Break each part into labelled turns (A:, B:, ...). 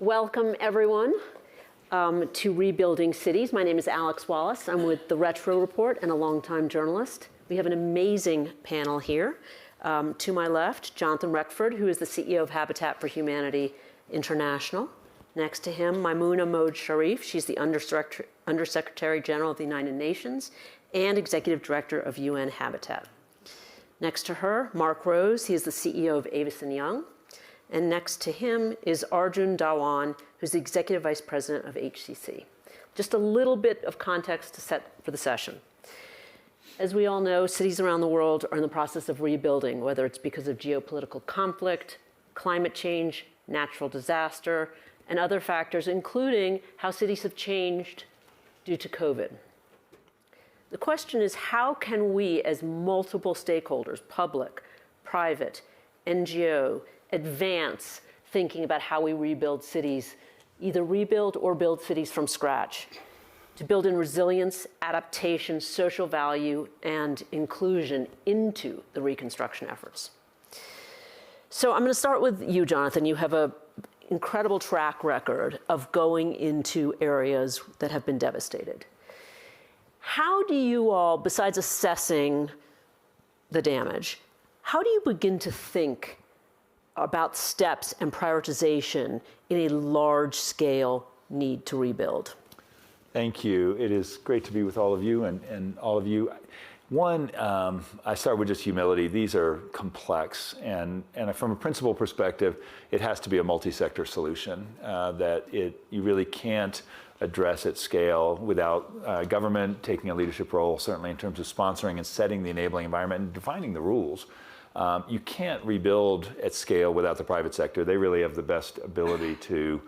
A: Welcome, everyone, to Rebuilding Cities. My name is Alex Wallace. I'm with the Retro Report and a longtime journalist. We have an amazing panel here. To my left, Jonathan Reckford, who is the CEO of Habitat for Humanity International. Next to him, Maimunah Mohd Sharif. She's the Undersecretary General of the United Nations and Executive Director of UN Habitat. Next to her, Mark Rose. He is the CEO of Avison Young. And next to him is Arjun Dhawan, who's the Executive Vice President of HCC. Just a little bit of context to set for the session. As we all know, cities around the world are in the process of rebuilding, whether it's because of geopolitical conflict, climate change, natural disaster, and other factors, including how cities have changed due to COVID. The question is, how can we, as multiple stakeholders, public, private, NGO, advance thinking about how we rebuild cities, either rebuild or build cities from scratch, to build in resilience, adaptation, social value, and inclusion into the reconstruction efforts? So I'm going to start with you, Jonathan. You have an incredible track record of going into areas that have been devastated. How do you all, besides assessing the damage, how do you begin to think about steps and prioritization in a large-scale need to rebuild?
B: Thank you. It is great to be with all of you and all of you. One, I start with just humility. These are complex, and from a principal perspective, it has to be a multi-sector solution, you really can't address at scale without government taking a leadership role, certainly in terms of sponsoring and setting the enabling environment and defining the rules. You can't rebuild at scale without the private sector. They really have the best ability to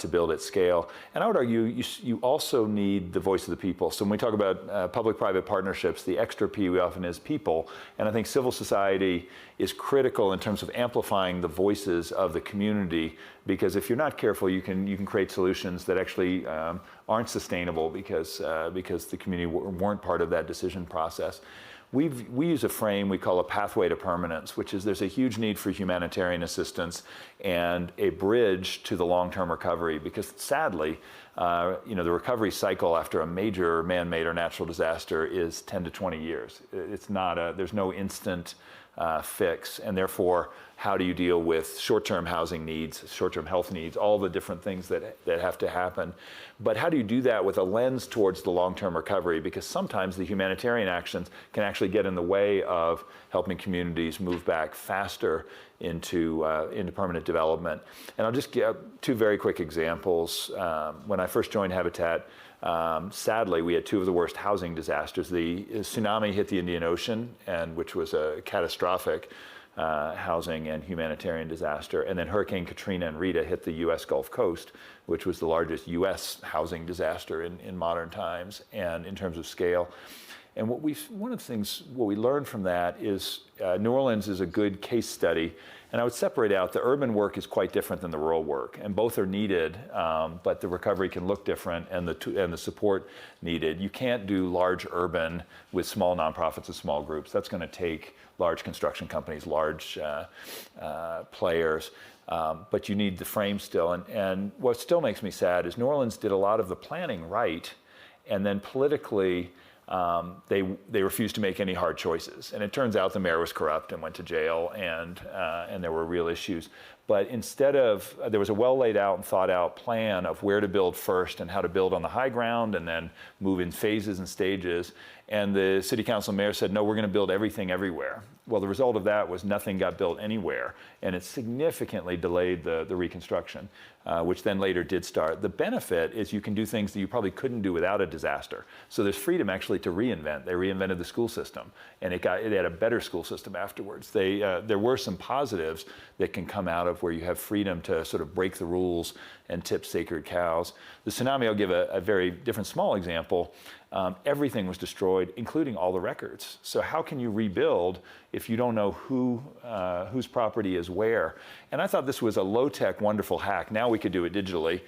B: build at scale. And I would argue you also need the voice of the people. So when we talk about public-private partnerships, the extra P we often is people. And I think civil society is critical in terms of amplifying the voices of the community, because if you're not careful, you can create solutions that actually aren't sustainable because the community weren't part of that decision process. We use a frame we call a pathway to permanence, which is there's a huge need for humanitarian assistance and a bridge to the long-term recovery, because sadly, the recovery cycle after a major man-made or natural disaster is 10 to 20 years. It's not there's no instant fix, and therefore, how do you deal with short-term housing needs, short-term health needs, all the different things that have to happen? But how do you do that with a lens towards the long-term recovery? Because sometimes the humanitarian actions can actually get in the way of helping communities move back faster into permanent development. And I'll just give two very quick examples. When I first joined Habitat, sadly, we had two of the worst housing disasters. The tsunami hit the Indian Ocean, which was a catastrophic housing and humanitarian disaster. And then Hurricane Katrina and Rita hit the U.S. Gulf Coast, which was the largest U.S. housing disaster in modern times and in terms of scale. And what we learned from that is New Orleans is a good case study. And I would separate out the urban work is quite different than the rural work, and both are needed, but the recovery can look different and the support needed. You can't do large urban with small nonprofits and small groups. That's going to take large construction companies, large players, but you need the frame still. And what still makes me sad is New Orleans did a lot of the planning right, and then politically, they refused to make any hard choices. And it turns out the mayor was corrupt and went to jail, and there were real issues. But instead of, there was a well laid out and thought out plan of where to build first and how to build on the high ground and then move in phases and stages. And the city council mayor said, no, we're going to build everything everywhere. Well, the result of that was nothing got built anywhere, and it significantly delayed the reconstruction, which then later did start. The benefit is you can do things that you probably couldn't do without a disaster. So there's freedom actually to reinvent. They reinvented the school system, and it had a better school system afterwards. There were some positives that can come out of where you have freedom to sort of break the rules and tip sacred cows. The tsunami, I'll give a very different small example. Everything was destroyed, including all the records. So how can you rebuild if you don't know whose property is where? And I thought this was a low-tech, wonderful hack. Now we could do it digitally.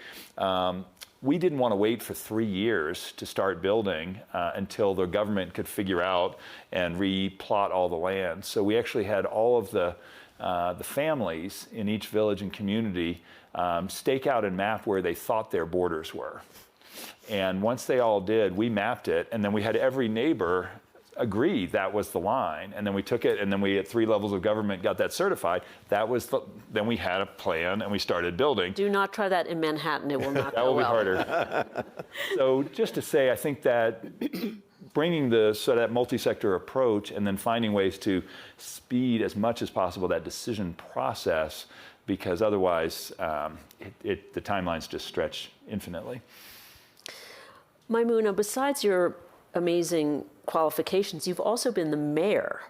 B: We didn't want to wait for 3 years to start building until the government could figure out and replot all the land. So we actually had all of the the families in each village and community stake out and map where they thought their borders were. And once they all did, we mapped it, and then we had every neighbor agree that was the line. And then we took it, and then we at 3 levels of government got that certified. Then we had a plan, and we started building.
A: Do not try that in Manhattan. It will not
B: that
A: go
B: will be
A: well.
B: harder. So just to say, I think that bringing that multi-sector approach and then finding ways to speed as much as possible that decision process, because otherwise the timelines just stretch infinitely.
A: Maimunah, besides your amazing qualifications, you've also been the mayor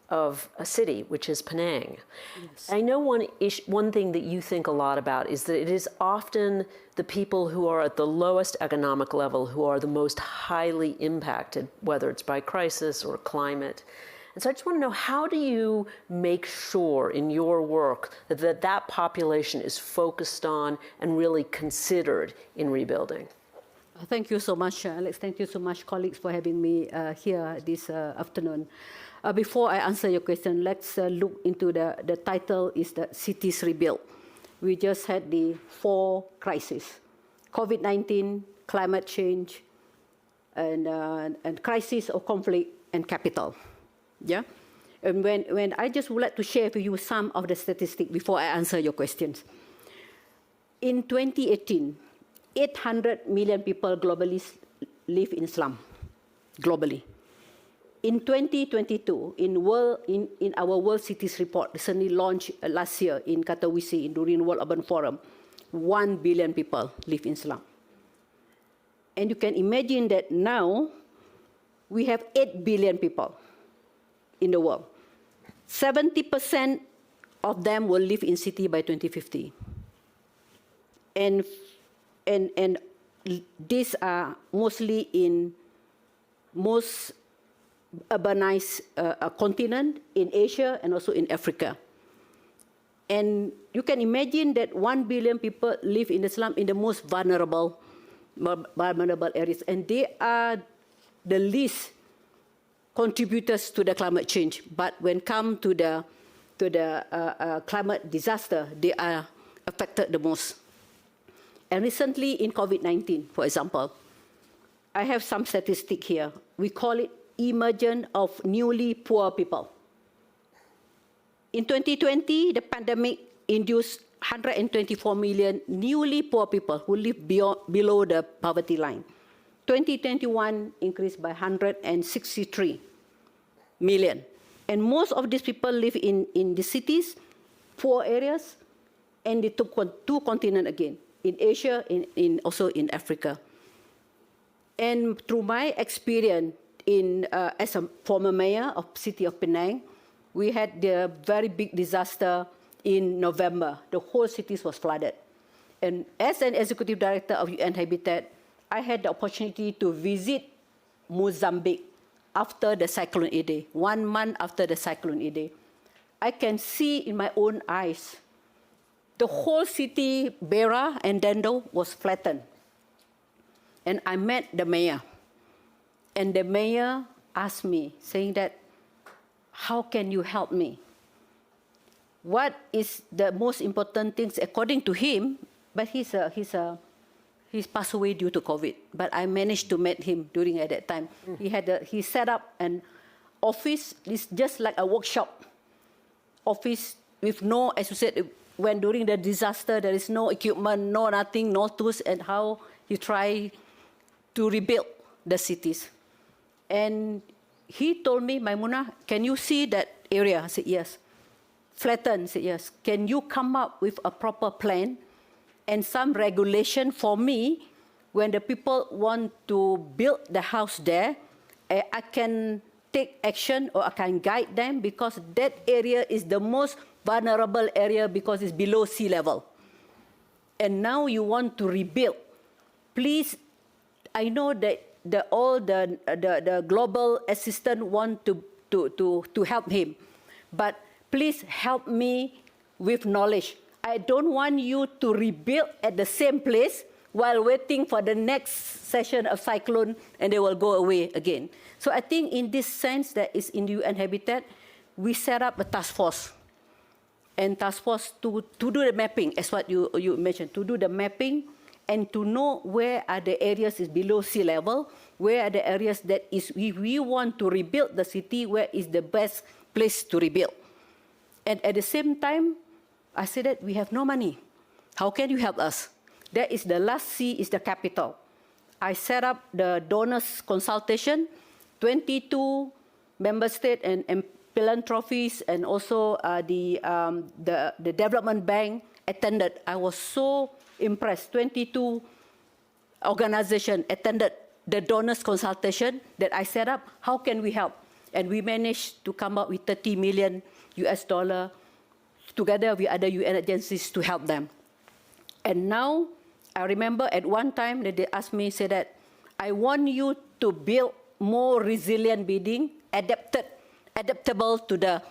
A: of a city, which is Penang. Yes. I know one thing that you think a lot about is that it is often the people who are at the lowest economic level who are the most highly impacted, whether it's by crisis or climate. And so I just want to know, how do you make sure in your work that population is focused on and really considered in rebuilding?
C: Thank you so much, Alex. Thank you so much, colleagues, for having me here this afternoon. Before I answer your question, let's look into the title is the Cities Rebuilt. We just had the 4 crises: COVID-19, climate change, and crisis or conflict, and capital. Yeah? And when I just would like to share with you some of the statistics before I answer your questions. In 2018, 800 million people globally live in slum, globally. In 2022, in our World Cities Report, recently launched last year in Katowice during World Urban Forum, 1 billion people live in slum. And you can imagine that now we have 8 billion people in the world. 70% of them will live in city by 2050. And these are mostly in most urbanized continent in Asia and also in Africa. And you can imagine that 1 billion people live in the slum in the most vulnerable areas, and they are the least contributors to the climate change. But when it comes to the climate disaster, they are affected the most. And recently in COVID-19, for example, I have some statistic here. We call it emergence of newly poor people. In 2020, the pandemic induced 124 million newly poor people who live below the poverty line. 2021 increased by 163 million. And most of these people live in the cities, poor areas, and the two continents again, in Asia, also in Africa. And through my experience as a former mayor of the city of Penang, we had the very big disaster in November. The whole city was flooded. And as an executive director of UN Habitat, I had the opportunity to visit Mozambique after the Cyclone Idai, 1 month after the Cyclone Idai. I can see in my own eyes, the whole city, Beira and Dendo, was flattened. And I met the mayor. And the mayor asked me, saying that, how can you help me? What is the most important things according to him? But he's passed away due to COVID. But I managed to meet him during at that time. He set up an office. It's just like a workshop office with no, as you said, when during the disaster there is no equipment, no nothing, no tools, and how he tried to rebuild the cities. And he told me, Maimunah, can you see that area? I said, yes. Flattened? I said, yes. Can you come up with a proper plan and some regulation for me when the people want to build the house there? I can take action or I can guide them, because that area is the most vulnerable area because it's below sea level. And now you want to rebuild. Please, I know that all the global assistance want to help him, but please help me with knowledge. I don't want you to rebuild at the same place while waiting for the next session of cyclone and they will go away again. So I think in this sense that is in UN Habitat, we set up a task force and task force to do the mapping, as what you mentioned, to do the mapping and to know where are the areas is below sea level, where are the areas that is we want to rebuild the city, where is the best place to rebuild. And at the same time, I said that we have no money. How can you help us? That is the last C is the capital. I set up the donors consultation, 22 member state and philanthropies, and also the development bank attended. I was so impressed. 22 organizations attended the donors consultation that I set up. How can we help? And we managed to come up with $30 million together with other UN agencies to help them. And now, I remember at one time that they asked me, said that, I want you to build more resilient building, adaptable to the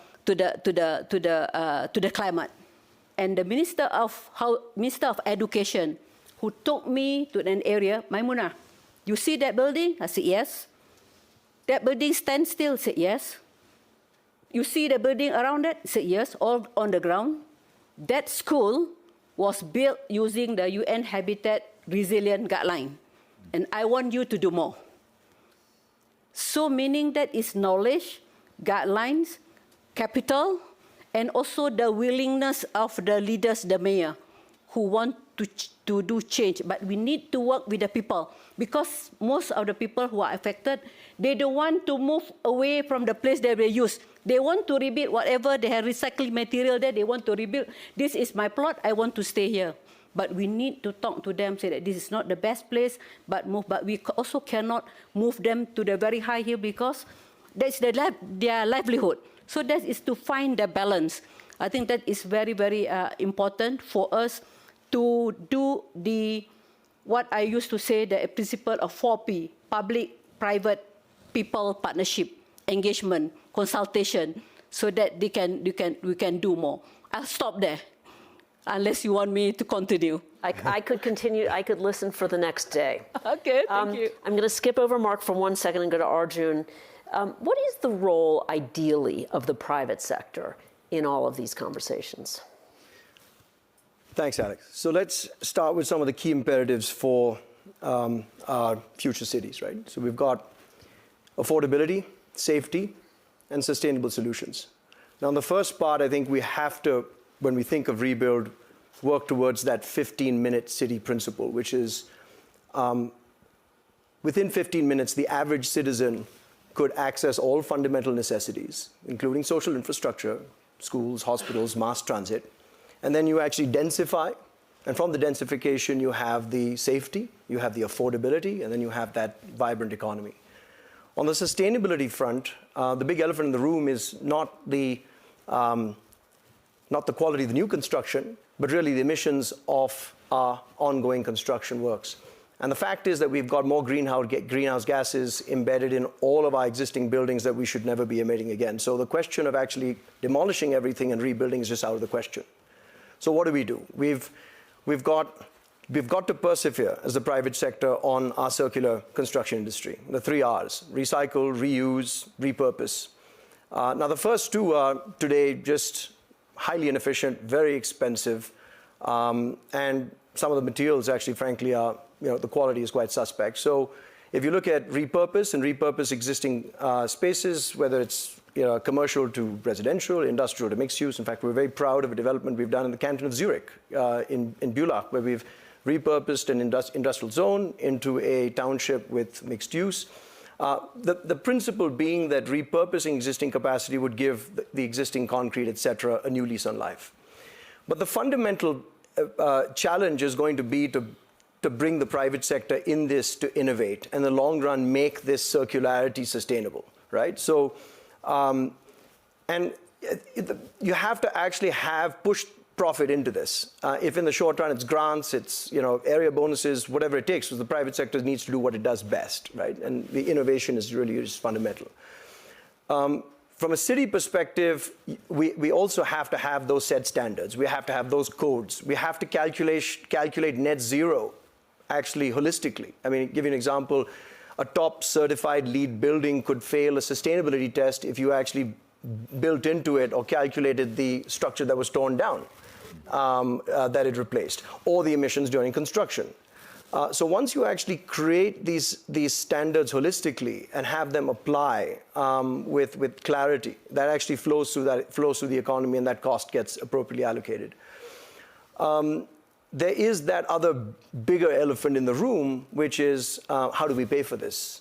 C: climate. And the Minister of Education, who took me to an area, Maimunah, you see that building? I said, yes. That building stands still? I said, yes. You see the building around it? I said, yes, all on the ground. That school was built using the UN Habitat Resilient Guideline. And I want you to do more. So meaning that is knowledge, guidelines, capital, and also the willingness of the leaders, the mayor, who want to do change. But we need to work with the people, because most of the people who are affected, they don't want to move away from the place that they use. They want to rebuild whatever they have recycled material there, they want to rebuild. This is my plot, I want to stay here. But we need to talk to them, say that this is not the best place, but we also cannot move them to the very high hill, because that's their livelihood. So that is to find the balance. I think that is very, very important for us to do what I used to say, the principle of 4P, public, private, people partnership, engagement, consultation, so that we can do more. I'll stop there, unless you want me to continue.
A: I could continue. I could listen for the next day.
C: Okay, thank you.
A: I'm going to skip over Mark for 1 second and go to Arjun. What is the role, ideally, of the private sector in all of these conversations?
D: Thanks, Alex. So let's start with some of the key imperatives for our future cities, right? So we've got affordability, safety, and sustainable solutions. Now, in the first part, I think we have to, when we think of rebuild, work towards that 15-minute city principle, which is within 15 minutes, the average citizen could access all fundamental necessities, including social infrastructure, schools, hospitals, mass transit. And then you actually densify. And from the densification, you have the safety, you have the affordability, and then you have that vibrant economy. On the sustainability front, the big elephant in the room is not the quality of the new construction, but really the emissions of our ongoing construction works. And the fact is that we've got more greenhouse gases embedded in all of our existing buildings that we should never be emitting again. So the question of actually demolishing everything and rebuilding is just out of the question. So what do? We've got to persevere as the private sector on our circular construction industry. The 3 R's: recycle, reuse, repurpose. Now the first 2 are today just highly inefficient, very expensive, and some of the materials actually, frankly, are, the quality is quite suspect. So if you look at repurpose existing spaces, whether it's commercial to residential, industrial to mixed use. In fact, we're very proud of a development we've done in the canton of Zurich, in Bülach, where we've repurposed an industrial zone into a township with mixed use. The principle being that repurposing existing capacity would give the existing concrete, et cetera, a new lease on life. But the fundamental challenge is going to be to bring the private sector in this to innovate, and in the long run, make this circularity sustainable, right? So, you have to actually have pushed profit into this. If in the short run it's grants, it's area bonuses, whatever it takes, because the private sector needs to do what it does best, right? And the innovation is really just fundamental. From a city perspective, we also have to have those set standards. We have to have those codes. We have to calculate net zero, actually holistically. I mean, give you an example. A top certified LEED building could fail a sustainability test if you actually built into it or calculated the structure that was torn down that it replaced, or the emissions during construction. So once you actually create these standards holistically and have them apply with clarity, that actually flows through the economy, and that cost gets appropriately allocated. There is that other bigger elephant in the room, which is how do we pay for this?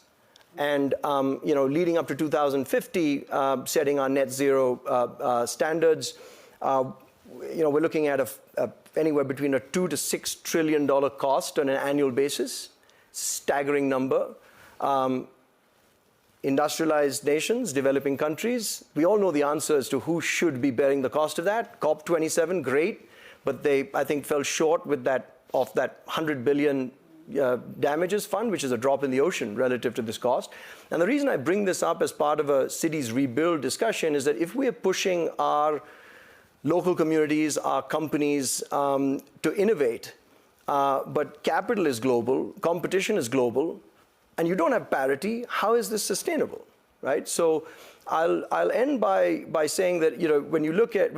D: And leading up to 2050, setting our net zero standards, we're looking at anywhere between a $2 to $6 trillion cost on an annual basis. Staggering number. Industrialized nations, developing countries, we all know the answer as to who should be bearing the cost of that. COP27, great, but they, I think, fell short with that 100 billion damages fund, which is a drop in the ocean relative to this cost. And the reason I bring this up as part of a cities rebuild discussion is that if we are pushing our local communities, our companies to innovate, but capital is global, competition is global, and you don't have parity, how is this sustainable, right? So I'll end by saying that when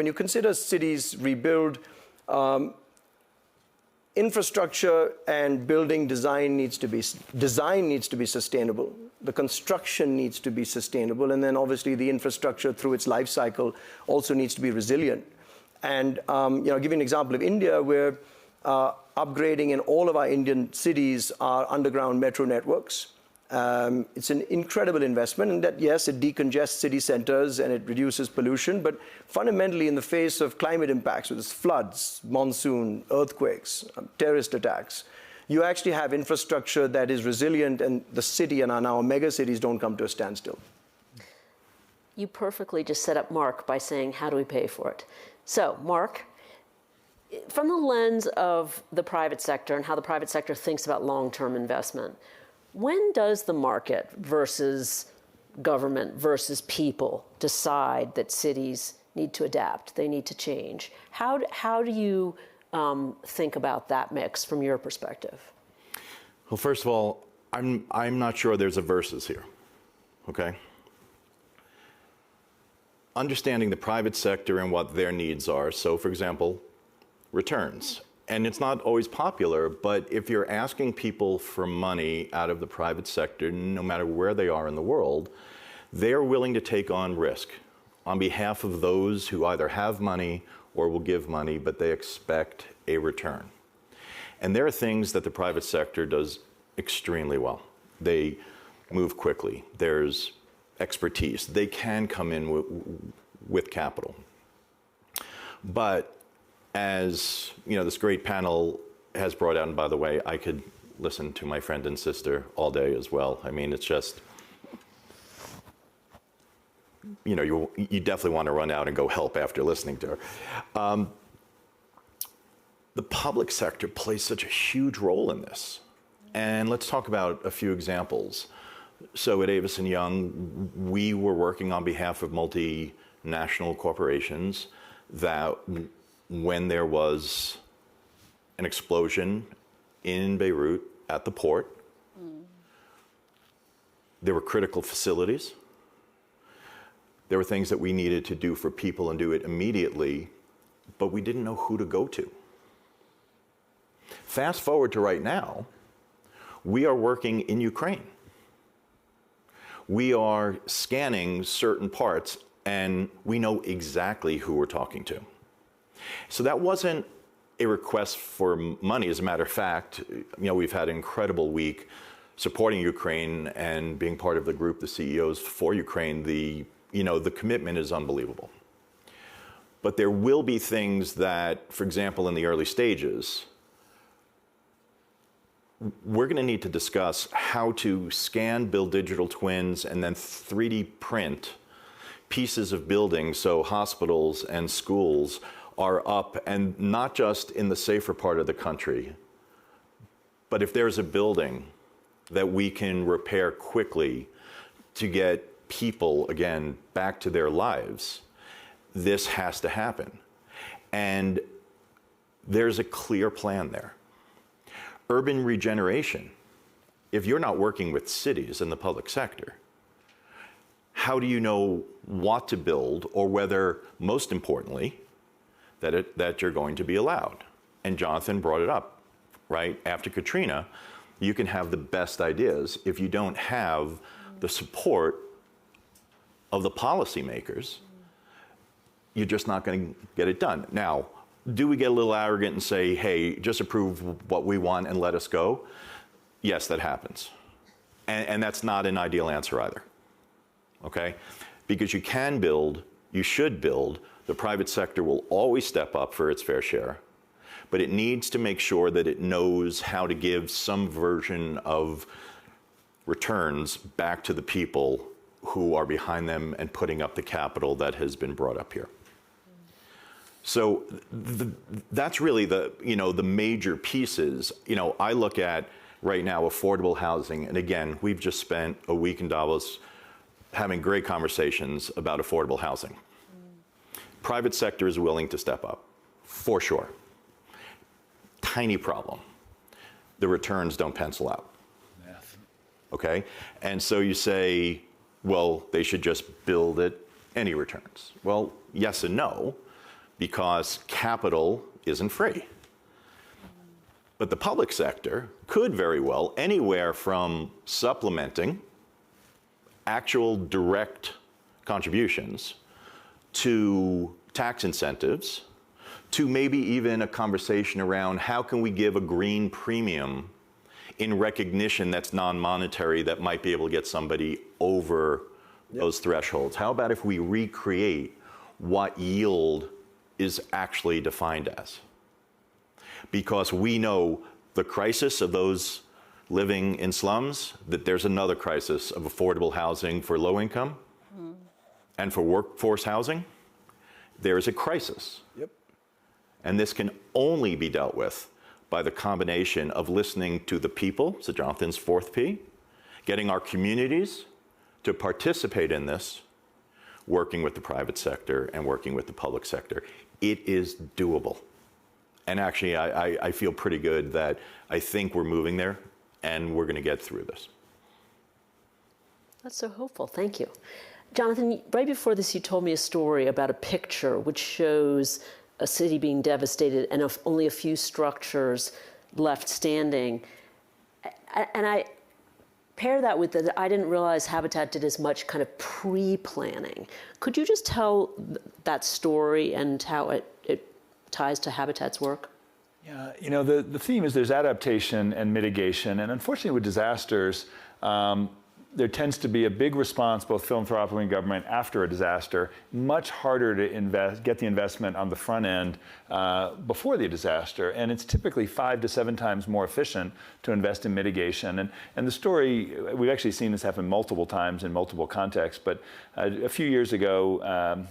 D: you consider cities rebuild, infrastructure and building design needs to be sustainable. The construction needs to be sustainable, and then obviously the infrastructure through its life cycle also needs to be resilient. And I'll give you an example of India, where upgrading in all of our Indian cities are underground metro networks. It's an incredible investment, and that, yes, it decongests city centers and it reduces pollution, but fundamentally in the face of climate impacts, whether it's floods, monsoon, earthquakes, terrorist attacks, you actually have infrastructure that is resilient, and the city and our mega cities don't come to a standstill.
A: You perfectly just set up Mark by saying, how do we pay for it? So, Mark, from the lens of the private sector and how the private sector thinks about long-term investment, when does the market versus government versus people decide that cities need to adapt, they need to change? How do you think about that mix from your perspective?
E: Well, first of all, I'm not sure there's a versus here, okay? Understanding the private sector and what their needs are. So, for example, returns. And it's not always popular, but if you're asking people for money out of the private sector, no matter where they are in the world, they're willing to take on risk on behalf of those who either have money or will give money, but they expect a return. And there are things that the private sector does extremely well. They move quickly. There's expertise. They can come in with capital. But as this great panel has brought out, and by the way, I could listen to my friend and sister all day as well. I mean, it's just, you definitely want to run out and go help after listening to her. The public sector plays such a huge role in this. And let's talk about a few examples. So at Avison Young, we were working on behalf of multinational corporations that when there was an explosion in Beirut at the port, there were critical facilities. There were things that we needed to do for people and do it immediately, but we didn't know who to go to. Fast forward to right now, we are working in Ukraine. We are scanning certain parts, and we know exactly who we're talking to. So that wasn't a request for money. As a matter of fact, we've had an incredible week supporting Ukraine and being part of the group, the CEOs for Ukraine. The commitment is unbelievable. But there will be things that, for example, in the early stages, we're going to need to discuss how to scan, build digital twins, and then 3D print pieces of buildings so hospitals and schools are up, and not just in the safer part of the country, but if there's a building that we can repair quickly to get people, again, back to their lives, this has to happen. And there's a clear plan there. Urban regeneration, if you're not working with cities in the public sector, how do you know what to build, or whether, most importantly, that you're going to be allowed? And Jonathan brought it up, right? After Katrina, you can have the best ideas. If you don't have the support of the policymakers, you're just not going to get it done. Now, do we get a little arrogant and say, hey, just approve what we want and let us go? Yes, that happens. And that's not an ideal answer either, okay? Because you can build, you should build, the private sector will always step up for its fair share, but it needs to make sure that it knows how to give some version of returns back to the people who are behind them and putting up the capital that has been brought up here. So that's really the major pieces. I look at right now affordable housing, and again, we've just spent a week in Davos having great conversations about affordable housing. Private sector is willing to step up, for sure. Tiny problem. The returns don't pencil out. Math. Okay? And so you say, well, they should just build at any returns. Well, yes and no, because capital isn't free. But the public sector could very well, anywhere from supplementing actual direct contributions to tax incentives, to maybe even a conversation around how can we give a green premium in recognition that's non-monetary that might be able to get somebody over those thresholds. How about if we recreate what yield is actually defined as? Because we know the crisis of those living in slums, that there's another crisis of affordable housing for low income, and for workforce housing, there is a crisis.
D: Yep.
E: And this can only be dealt with by the combination of listening to the people, so Jonathan's fourth P, getting our communities to participate in this, working with the private sector and working with the public sector. It is doable. And actually, I feel pretty good that I think we're moving there and we're going to get through this.
A: That's so hopeful. Thank you. Jonathan, right before this, you told me a story about a picture which shows a city being devastated and only a few structures left standing. And I pair that with that I didn't realize Habitat did as much kind of pre-planning. Could you just tell that story and how it ties to Habitat's work?
B: Yeah, the theme is there's adaptation and mitigation, and unfortunately with disasters, there tends to be a big response, both philanthropically and government, after a disaster. Much harder to get the investment on the front end before the disaster, and it's typically 5 to 7 times more efficient to invest in mitigation. And the story, we've actually seen this happen multiple times in multiple contexts, but a few years ago,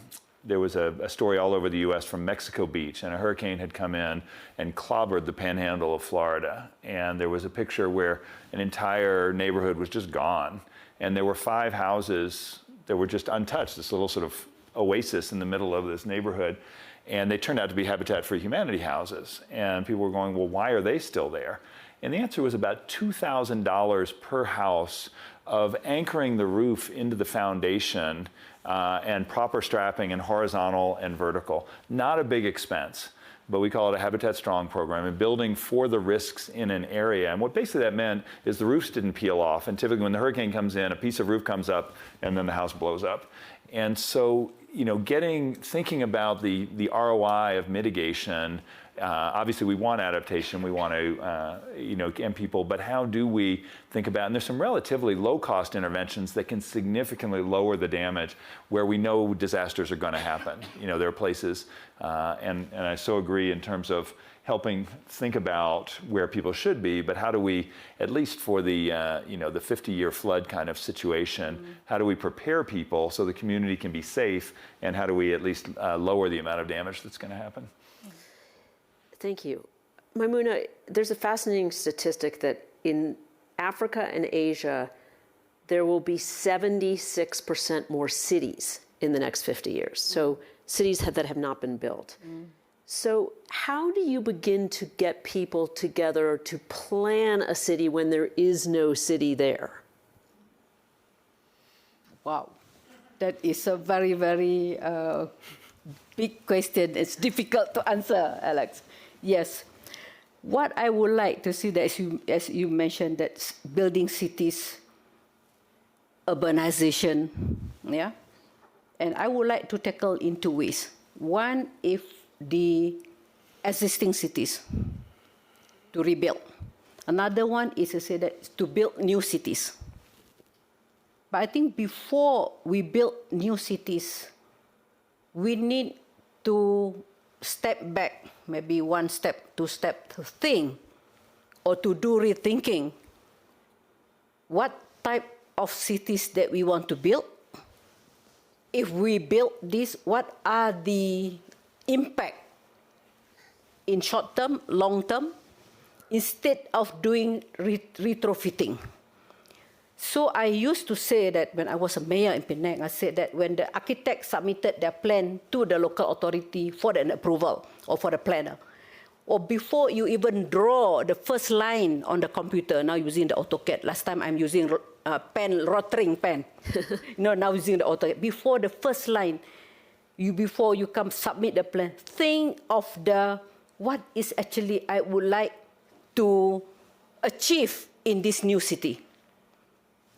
B: there was a story all over the U.S. from Mexico Beach, and a hurricane had come in and clobbered the panhandle of Florida. And there was a picture where an entire neighborhood was just gone. And there were 5 houses that were just untouched, this little sort of oasis in the middle of this neighborhood. And they turned out to be Habitat for Humanity houses. And people were going, well, why are they still there? And the answer was about $2,000 per house of anchoring the roof into the foundation and proper strapping and horizontal and vertical. Not a big expense, but we call it a Habitat Strong program, and building for the risks in an area. And what basically that meant is the roofs didn't peel off, and typically when the hurricane comes in, a piece of roof comes up and then the house blows up. And so, thinking about the ROI of mitigation, obviously we want adaptation, we want to, get people, but how do we think about, and there's some relatively low-cost interventions that can significantly lower the damage where we know disasters are going to happen. There are places, and I so agree in terms of helping think about where people should be, but how do we, at least for the, the 50-year flood kind of situation, how do we prepare people so the community can be safe, and how do we at least lower the amount of damage that's going to happen?
A: Thank you. Maimunah, there's a fascinating statistic that in Africa and Asia, there will be 76% more cities in the next 50 years. So cities that have not been built. So how do you begin to get people together to plan a city when there is no city there?
C: Wow. That is a very, very big question. It's difficult to answer, Alex. Yes. What I would like to see, that as you mentioned, that building cities, urbanization, yeah? And I would like to tackle in two ways. One, if the existing cities to rebuild. Another one is to say that to build new cities. But I think before we build new cities, we need to step back, maybe one step, two step, to think or to do rethinking what type of cities that we want to build. If we build this, what are the impact in short term, long term, instead of doing retrofitting. So I used to say that when I was a mayor in Penang, I said that when the architect submitted their plan to the local authority for an approval or for the planner, or before you even draw the first line on the computer, now using the AutoCAD. Last time I'm using pen, rotring pen. Now using the AutoCAD. Before the first line, before you come submit the plan, think of what is actually I would like to achieve in this new city.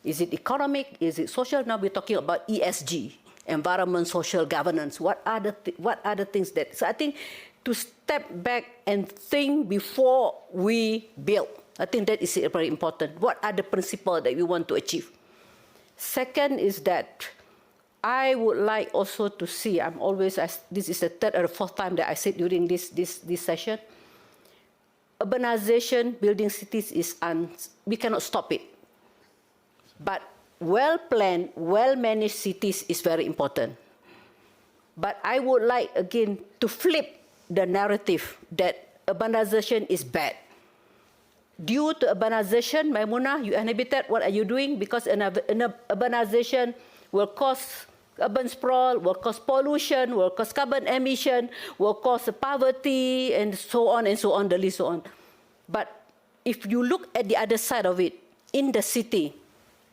C: Is it economic? Is it social? Now we're talking about ESG, environment, social governance. What are the things that? So I think to step back and think before we build. I think that is very important. What are the principles that we want to achieve? Second is that I would like also to see, this is the third or the fourth time that I said during this session, urbanization, building cities we cannot stop it. But well-planned, well-managed cities is very important. But I would like, again, to flip the narrative that urbanization is bad. Due to urbanization, Maimunah, you inhabited, what are you doing? Because urbanization will cause urban sprawl, will cause pollution, will cause carbon emission, will cause poverty, and so on, the list so on. But if you look at the other side of it, in the city,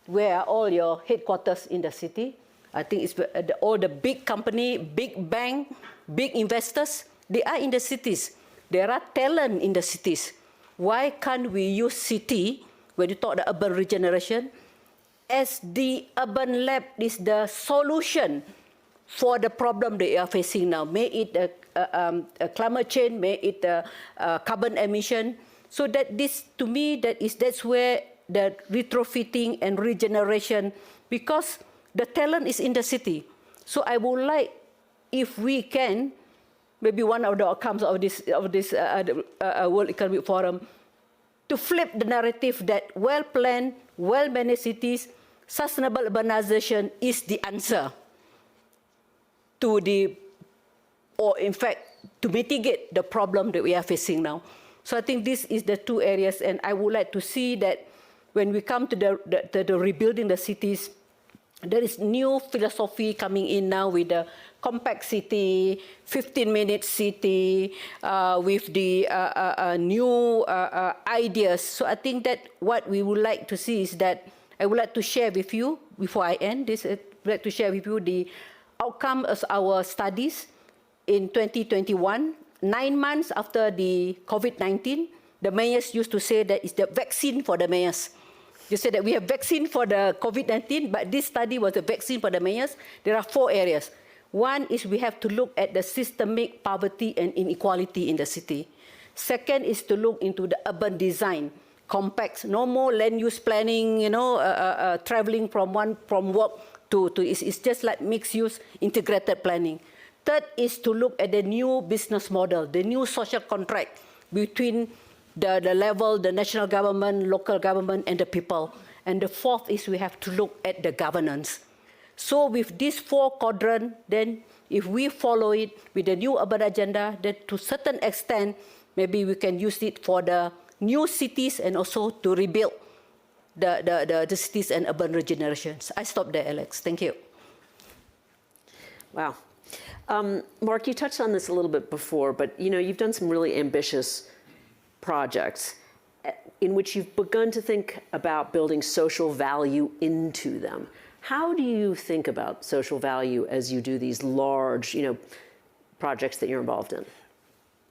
C: where are all your headquarters in the city? I think it's all the big company, big bank, big investors, they are in the cities. There are talent in the cities. Why can't we use city, when you talk the urban regeneration, as the urban lab is the solution for the problem they are facing now? May it a climate change, may it carbon emission. So that this, to me, that's where the retrofitting and regeneration, because the talent is in the city. So I would like, if we can, maybe one of the outcomes of this World Economic Forum, to flip the narrative that well-planned, well-managed cities, sustainable urbanization is the answer to in fact, to mitigate the problem that we are facing now. So I think this is the two areas, and I would like to see that when we come to the rebuilding the cities, there is new philosophy coming in now with the compact city, 15-minute city, with the new ideas. So I think that what we would like to see is that I would like to share with you, before I end this, I'd like to share with you the outcome of our studies in 2021. 9 months after the COVID-19, the mayors used to say that it's the vaccine for the mayors. You said that we have vaccine for the COVID-19, but this study was a vaccine for the mayors. There are 4 areas. One is we have to look at the systemic poverty and inequality in the city. Second is to look into the urban design, complex, no more land use planning, traveling from work to it's just like mixed use, integrated planning. Third is to look at the new business model, the new social contract between the level, the national government, local government, and the people. And the fourth is we have to look at the governance. So with these 4 quadrants, then if we follow it with the new urban agenda, then to a certain extent, maybe we can use it for the new cities and also to rebuild the cities and urban regenerations. I stop there, Alex. Thank you.
A: Wow. Mark, you touched on this a little bit before, but you've done some really ambitious projects in which you've begun to think about building social value into them. How do you think about social value as you do these large, projects that you're involved in?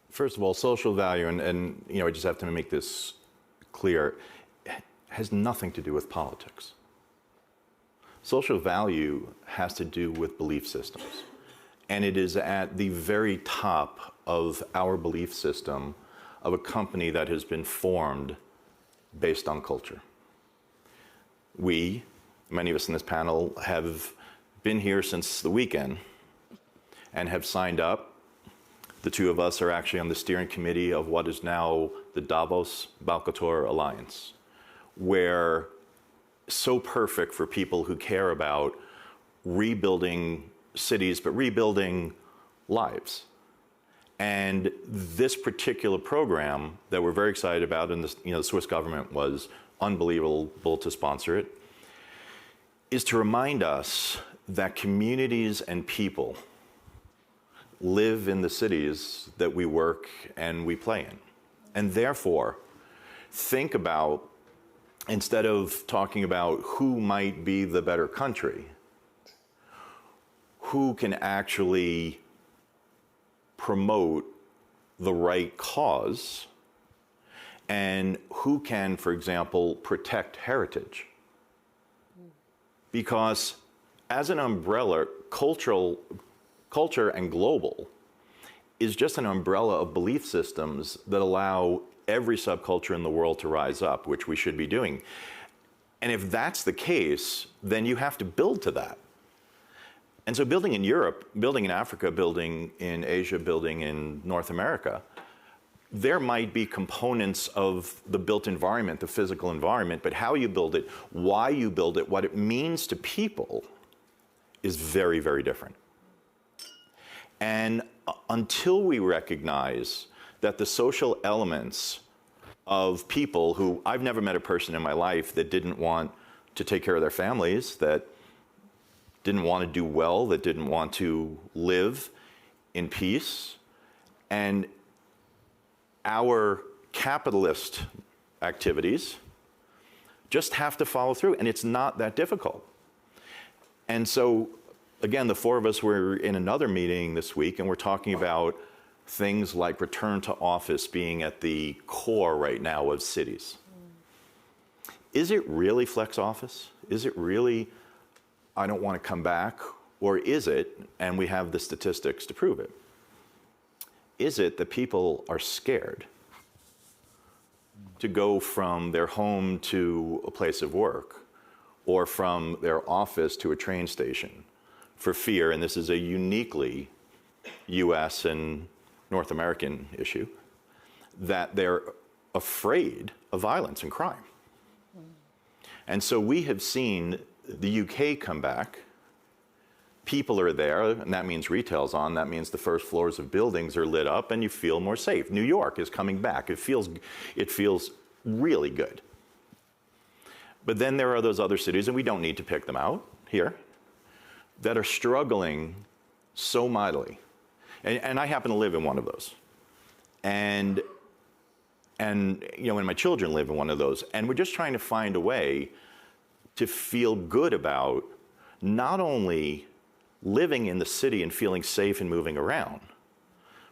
E: First of all, social value, and I just have to make this clear, has nothing to do with politics. Social value has to do with belief systems. And it is at the very top of our belief system of a company that has been formed based on culture. We, many of us in this panel, have been here since the weekend and have signed up. The two of us are actually on the steering committee of what is now the Davos Balkator Alliance, where so perfect for people who care about rebuilding cities, but rebuilding lives. And this particular program that we're very excited about, and the Swiss government was unbelievable to sponsor it, is to remind us that communities and people live in the cities that we work and we play in. And therefore, think about, instead of talking about who might be the better country, who can actually promote the right cause, and who can, for example, protect heritage. Because as an umbrella, culture and global is just an umbrella of belief systems that allow every subculture in the world to rise up, which we should be doing. And if that's the case, then you have to build to that. And so building in Europe, building in Africa, building in Asia, building in North America, there might be components of the built environment, the physical environment, but how you build it, why you build it, what it means to people is very, very different. And until we recognize that the social elements of people who, I've never met a person in my life that didn't want to take care of their families, that didn't want to do well, that didn't want to live in peace. And our capitalist activities just have to follow through, and it's not that difficult. And so, again, the four of us were in another meeting this week, and we're talking about things like return to office being at the core right now of cities. Is it really flex office? Is it really, I don't want to come back? Or is it, and we have the statistics to prove it, is it that people are scared to go from their home to a place of work, or from their office to a train station, for fear, and this is a uniquely US and North American issue, that they're afraid of violence and crime. And so we have seen the UK come back. People are there, and that means retail's on, that means the first floors of buildings are lit up and you feel more safe. New York is coming back. It feels really good. But then there are those other cities, and we don't need to pick them out here, that are struggling so mightily. And I happen to live in one of those. And my children live in one of those. And we're just trying to find a way to feel good about not only living in the city and feeling safe and moving around,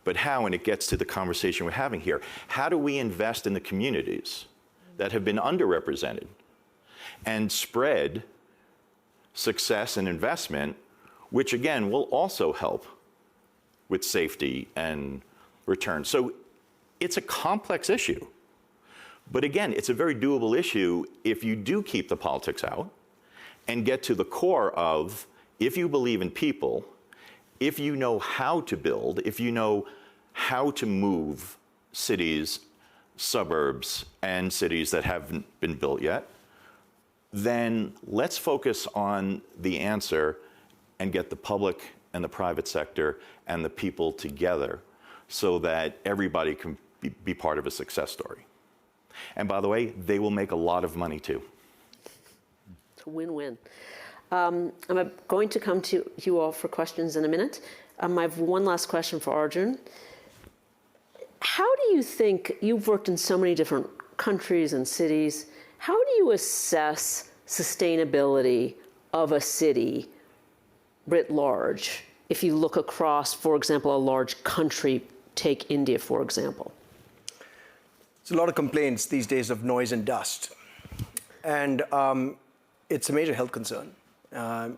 E: but how, and it gets to the conversation we're having here, how do we invest in the communities that have been underrepresented and spread success and investment, which again will also help with safety and return. So it's a complex issue. But again, it's a very doable issue if you do keep the politics out and get to the core of, if you believe in people, if you know how to build, if you know how to move cities, suburbs, and cities that haven't been built yet, then let's focus on the answer and get the public and the private sector and the people together so that everybody can be part of a success story. And by the way, they will make a lot of money too.
A: It's a win-win. I'm going to come to you all for questions in a minute. I have one last question for Arjun. How do you think, you've worked in so many different countries and cities, how do you assess sustainability of a city writ large, if you look across, for example, a large country, take India, for example?
D: There's a lot of complaints these days of noise and dust. And it's a major health concern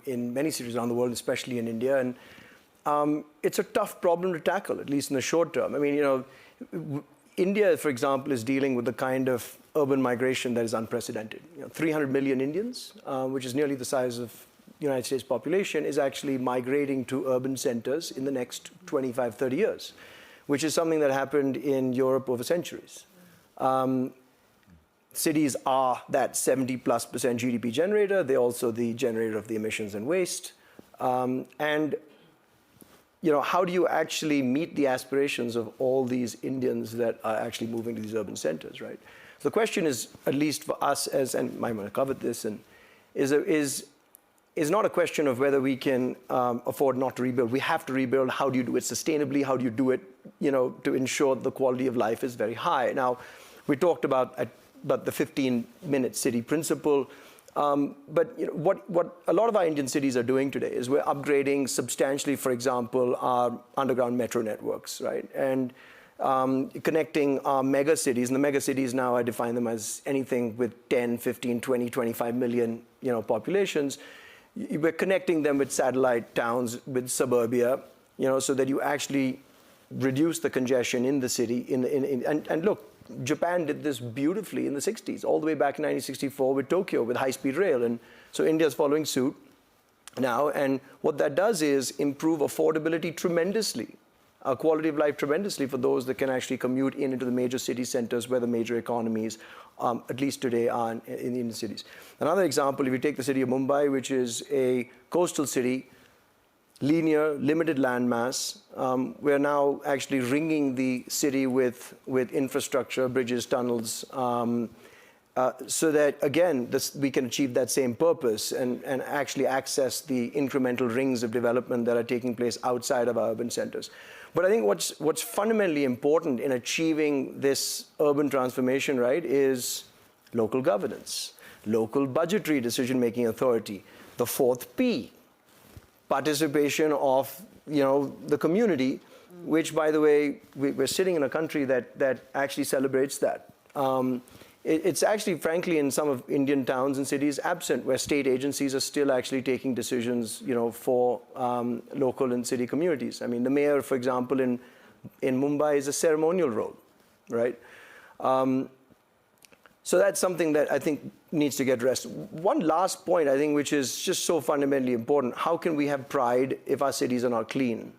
D: in many cities around the world, especially in India. And it's a tough problem to tackle, at least in the short term. I mean, you know, India, for example, is dealing with the kind of urban migration that is unprecedented. 300 million Indians, which is nearly the size of the United States population, is actually migrating to urban centers in the next 25, 30 years, which is something that happened in Europe over centuries. Cities are that 70+% GDP generator. They're also the generator of the emissions and waste. And you know, how do you actually meet the aspirations of all these Indians that are actually moving to these urban centers, right? So the question is, at least for us, and Maimunah covered this, and is not a question of whether we can afford not to rebuild. We have to rebuild. How do you do it sustainably? How do you do it, you know, to ensure the quality of life is very high? Now, we talked about the 15-minute city principle. But you know, what a lot of our Indian cities are doing today is we're upgrading substantially, for example, our underground metro networks, right? And connecting our mega cities. And the mega cities now, I define them as anything with 10, 15, 20, 25 million, you know, populations. We're connecting them with satellite towns, with suburbia, you know, so that you actually reduce the congestion in the city. And look, Japan did this beautifully in the 60s, all the way back in 1964 with Tokyo, with high-speed rail. And so India's following suit now. And what that does is improve affordability tremendously, quality of life tremendously for those that can actually commute into the major city centers where the major economies, at least today, are in the Indian cities. Another example, if you take the city of Mumbai, which is a coastal city, linear, limited landmass. We're now actually ringing the city with infrastructure, bridges, tunnels, so that, again, we can achieve that same purpose and actually access the incremental rings of development that are taking place outside of our urban centers. But I think what's fundamentally important in achieving this urban transformation, right, is local governance, local budgetary decision-making authority, the fourth P, participation of, you know, the community, which, by the way, we're sitting in a country that actually celebrates that. It's actually, frankly, in some of Indian towns and cities absent, where state agencies are still actually taking decisions, you know, for local and city communities. I mean, the mayor, for example, in Mumbai is a ceremonial role, right? So that's something that I think needs to get addressed. One last point, I think, which is just so fundamentally important. How can we have pride if our cities are not clean?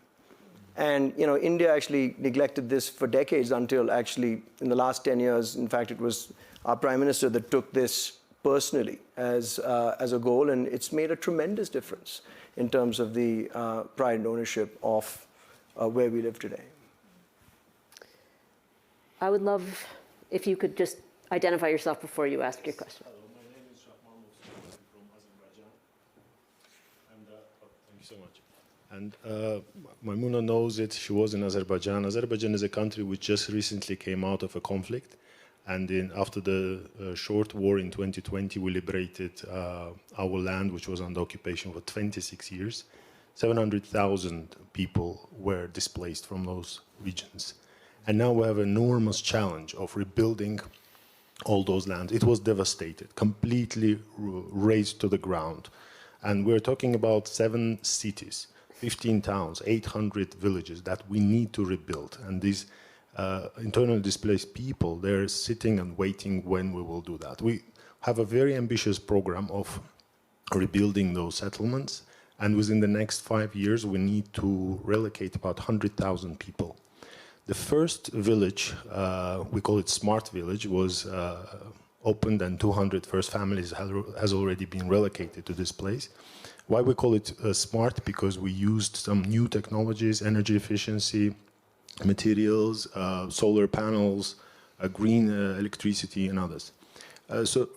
D: And, you know, India actually neglected this for decades until actually in the last 10 years, in fact, it was our Prime Minister that took this personally as a goal. And it's made a tremendous difference in terms of the pride and ownership of where we live today.
A: I would love if you could just identify yourself before you ask your question.
F: Hello, my name is Sharif from Azerbaijan. And thank you so much. And Maimunah knows it. She was in Azerbaijan. Azerbaijan is a country which just recently came out of a conflict. And after the short war in 2020, we liberated our land, which was under occupation for 26 years. 700,000 people were displaced from those regions. And now we have an enormous challenge of rebuilding all those lands. It was devastated, completely razed to the ground. And we're talking about 7 cities, 15 towns, 800 villages that we need to rebuild. And these internally displaced people, they're sitting and waiting when we will do that. We have a very ambitious program of rebuilding those settlements. And within the next 5 years, we need to relocate about 100,000 people. The first village, we call it Smart Village, was opened and 200 first families has already been relocated to this place. Why we call it smart? Because we used some new technologies, energy efficiency, materials, solar panels, green electricity and others. So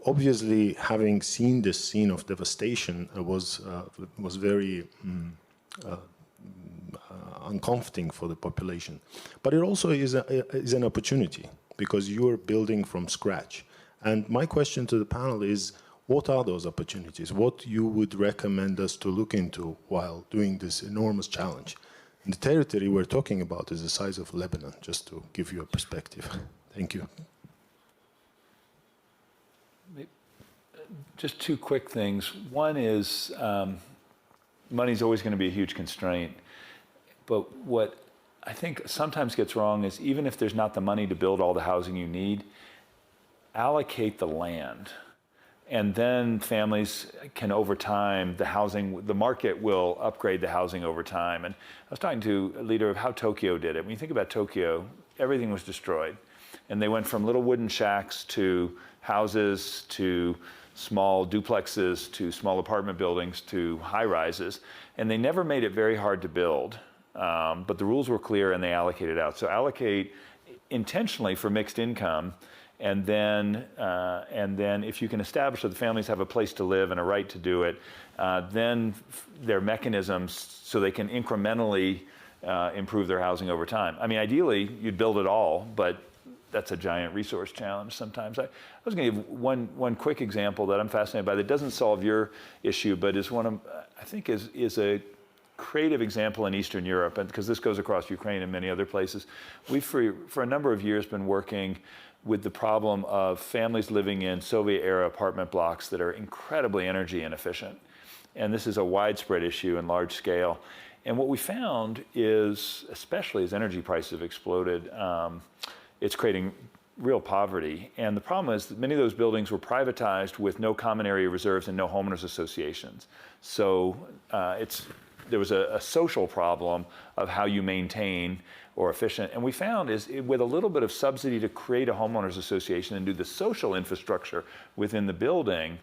F: obviously having seen this scene of devastation was very uncomforting for the population. But it also is an opportunity because you're building from scratch. And my question to the panel is, What are those opportunities? What you would recommend us to look into while doing this enormous challenge? And the territory we're talking about is the size of Lebanon, just to give you a perspective. Thank you.
B: Just two quick things. One is money's always going to be a huge constraint. But what I think sometimes gets wrong is even if there's not the money to build all the housing you need, allocate the land. And then families can, over time, the market will upgrade the housing over time. And I was talking to a leader of how Tokyo did it. When you think about Tokyo, everything was destroyed. And they went from little wooden shacks to houses to small duplexes to small apartment buildings to high rises. And they never made it very hard to build. But the rules were clear and they allocated out. So allocate intentionally for mixed income. And then if you can establish that the families have a place to live and a right to do it, then there are mechanisms so they can incrementally improve their housing over time. I mean, ideally, you'd build it all, but that's a giant resource challenge sometimes. I was going to give one quick example that I'm fascinated by that doesn't solve your issue, but is one of, I think is a creative example in Eastern Europe, and because this goes across Ukraine and many other places. We've, for a number of years, been working with the problem of families living in Soviet-era apartment blocks that are incredibly energy inefficient. And this is a widespread issue and large scale. And what we found is, especially as energy prices have exploded, it's creating real poverty. And the problem is that many of those buildings were privatized with no common area reserves and no homeowners associations. So there was a social problem of how you maintain or efficient. And we found is with a little bit of subsidy to create a homeowners association and do the social infrastructure within the building,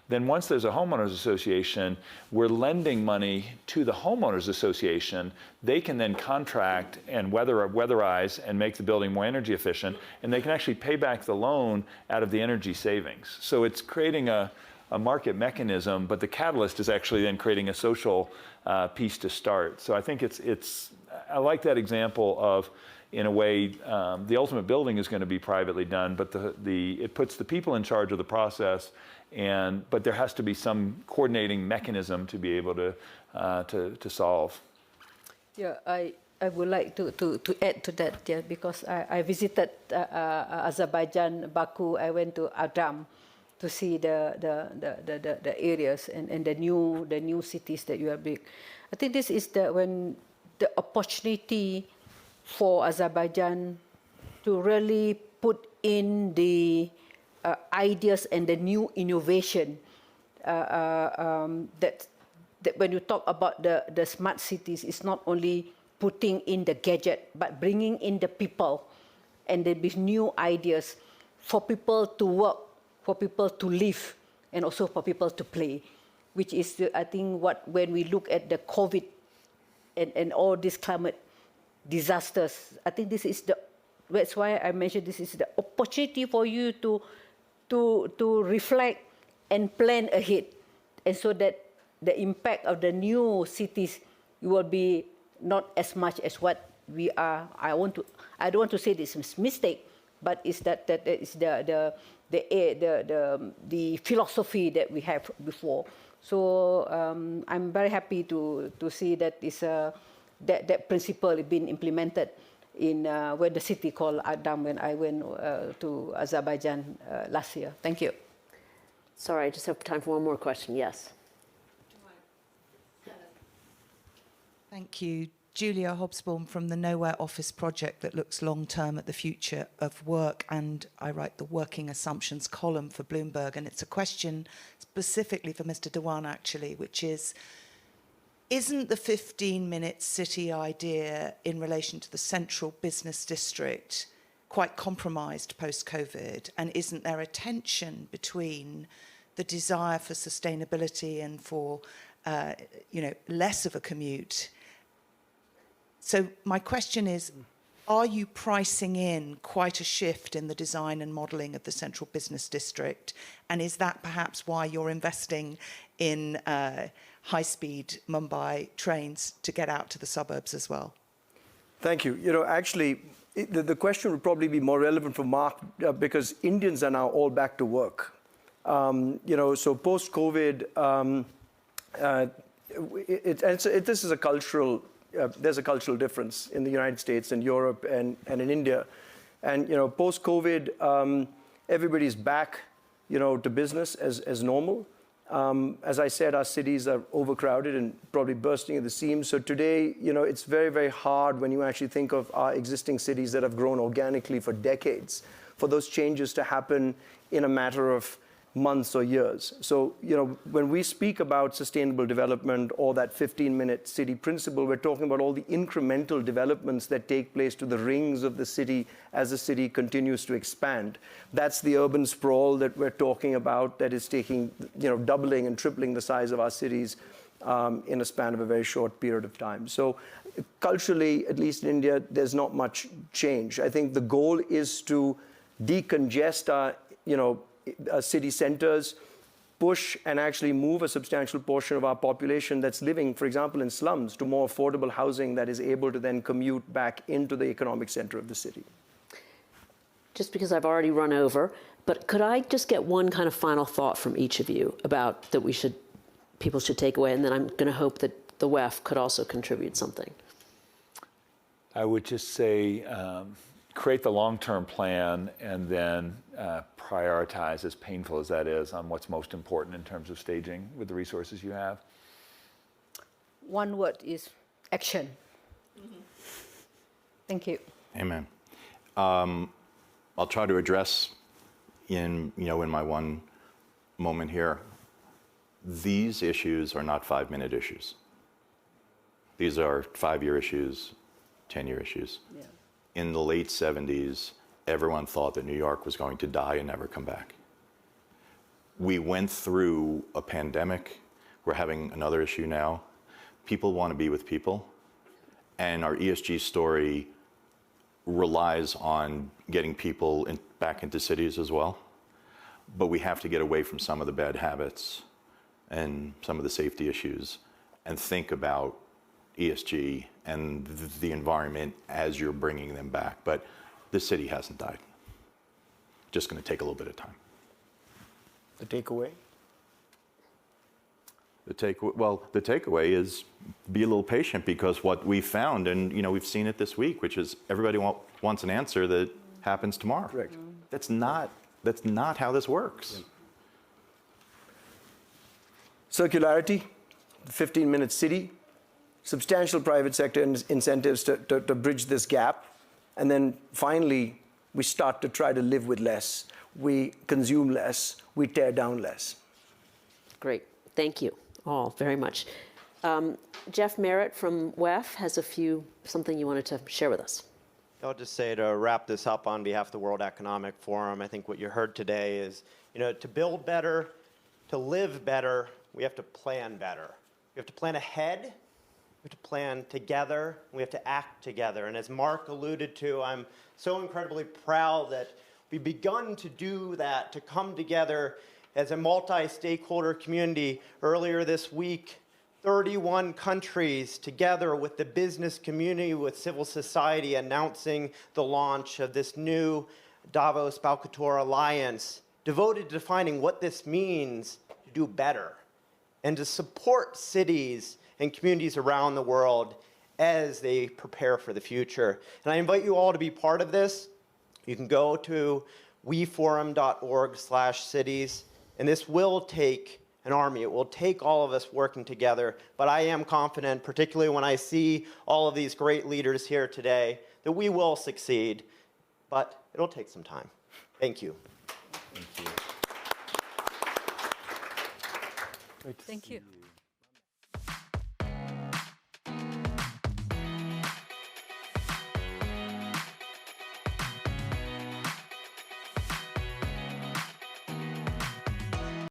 B: then once there's a homeowners association, we're lending money to the homeowners association. They can then contract and weatherize and make the building more energy efficient, and they can actually pay back the loan out of the energy savings. So it's creating a market mechanism, but the catalyst is actually then creating a social piece to start. So I think I like that example of, in a way, the ultimate building is going to be privately done, but it puts the people in charge of the process, but there has to be some coordinating mechanism to be able to solve.
C: Yeah, I would like to add to that, yeah, because I visited Azerbaijan, Baku. I went to Adam to see the areas and the new cities that you are big. I think this is when the opportunity for Azerbaijan to really put in the ideas and the new innovation that when you talk about the smart cities, it's not only putting in the gadget, but bringing in the people and there be new ideas for people to work, for people to live, and also for people to play, which is, I think, when we look at the COVID and all these climate disasters, I think that's why I mentioned this is the opportunity for you to reflect and plan ahead, and so that the impact of the new cities will be not as much as what we are. I don't want to say this is a mistake, but it's that is the philosophy that we have before. So I'm very happy to see that that principle is being implemented in when the city called Adam when I went to Azerbaijan last year. Thank you.
A: Sorry, I just have time for one more question. Yes.
G: Thank you. Julia Hobsbawm from the Nowhere Office project that looks long-term at the future of work, and I write the working assumptions column for Bloomberg, and it's a question specifically for Mr. Dhawan, actually, which is, isn't the 15-minute city idea in relation to the central business district quite compromised post-COVID, and isn't there a tension between the desire for sustainability and for less of a commute? So my question is, are you pricing in quite a shift in the design and modelling of the central business district? And is that perhaps why you're investing in high-speed Mumbai trains to get out to the suburbs as well?
D: Thank you. Actually, the question would probably be more relevant for Mark because Indians are now all back to work. So post-COVID, this is a cultural. There's a cultural difference in the United States and Europe and in India, and post-COVID, everybody's back, to business as normal. As I said, our cities are overcrowded and probably bursting at the seams. So today, it's very, very hard when you actually think of our existing cities that have grown organically for decades, for those changes to happen in a matter of months or years. So, when we speak about sustainable development or that 15-minute city principle, we're talking about all the incremental developments that take place to the rings of the city as the city continues to expand. That's the urban sprawl that we're talking about that is taking, doubling and tripling the size of our cities in a span of a very short period of time. So culturally, at least in India, there's not much change. I think the goal is to decongest our, city centers, push and actually move a substantial portion of our population that's living, for example, in slums to more affordable housing that is able to then commute back into the economic center of the city.
A: Just because I've already run over, but could I just get one kind of final thought from each of you about that people should take away, and then I'm going to hope that the WEF could also contribute something.
B: I would just say create the long-term plan and then prioritize, as painful as that is, on what's most important in terms of staging with the resources you have.
C: One word is action. Thank you.
E: Amen. I'll try to address in my one moment here. These issues are not 5-minute issues. These are 5-year issues, 10-year issues.
C: Yeah.
E: In the late 70s, everyone thought that New York was going to die and never come back. We went through a pandemic. We're having another issue now. People want to be with people. And our ESG story relies on getting people back into cities as well. But we have to get away from some of the bad habits and some of the safety issues and think about ESG and the environment as you're bringing them back. But the city hasn't died. Just going to take a little bit of time.
D: The takeaway?
E: The takeaway is be a little patient, because what we found, and we've seen it this week, which is everybody wants an answer that happens tomorrow.
D: Correct.
E: That's not how this works.
D: Yeah. Circularity, the 15-minute city, substantial private sector incentives to bridge this gap. And then finally, we start to try to live with less. We consume less. We tear down less.
A: Great. Thank you all very much. Jeff Merritt from WEF has something you wanted to share with us.
H: I'll just say, to wrap this up on behalf of the World Economic Forum, I think what you heard today is, to build better, to live better, we have to plan better. We have to plan ahead, we have to plan together, we have to act together. And as Mark alluded to, I'm so incredibly proud that we've begun to do that, to come together as a multi-stakeholder community. Earlier this week, 31 countries together with the business community, with civil society, announcing the launch of this new Davos Balcator Alliance, devoted to defining what this means to do better and to support cities and communities around the world as they prepare for the future. And I invite you all to be part of this. You can go to weforum.org/cities, and this will take an army. It will take all of us working together, but I am confident, particularly when I see all of these great leaders here today, that we will succeed, but it'll take some time. Thank you.
B: Thank you. Great to
C: Thank
B: see
C: you.